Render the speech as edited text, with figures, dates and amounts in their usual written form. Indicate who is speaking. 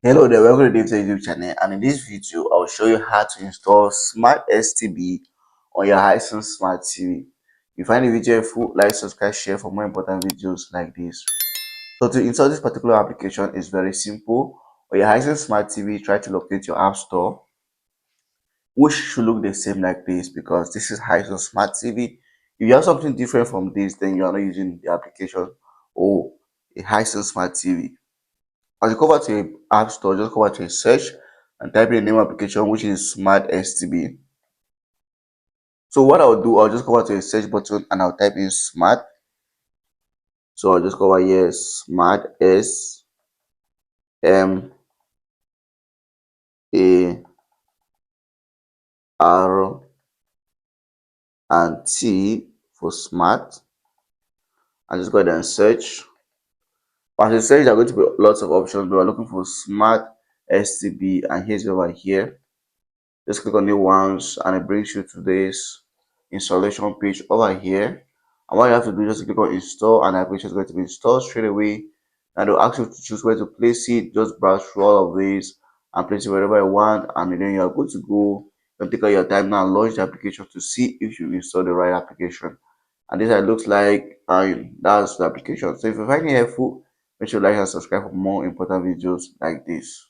Speaker 1: Hello there, welcome to DaveTech YouTube channel, and in this video I'll show you how to install Smart STB on your Hisense Smart TV. If you find the video helpful, like, subscribe, share for more important videos like this. So to install this particular application is very simple. On your Hisense Smart TV, try to locate your app store, which should look the same like this because this is Hisense Smart TV. If you have something different from this, then you are not using the application or a Hisense Smart TV. As you come back to your app store, just come back to a search and type in the name of application, which is Smart STB. So what I'll do, I'll just go back to the search button and I'll type in Smart. So I'll just go over here, Smart SMART and T for Smart. And just go ahead and search. As you search, there are going to be lots of options, but we're looking for Smart STB, and here's over here. Just click on it once and it brings you to this installation page over here. And what you have to do is just click on install, and the application is going to be installed straight away. And they'll ask you to choose where to place it. Just browse through all of these and place it wherever you want, and then you're good to go. Don't take all your time now, launch the application to see if you install the right application. And this is how it looks like, and that's the application. So if you find it helpful, make sure you like and subscribe for more important videos like this.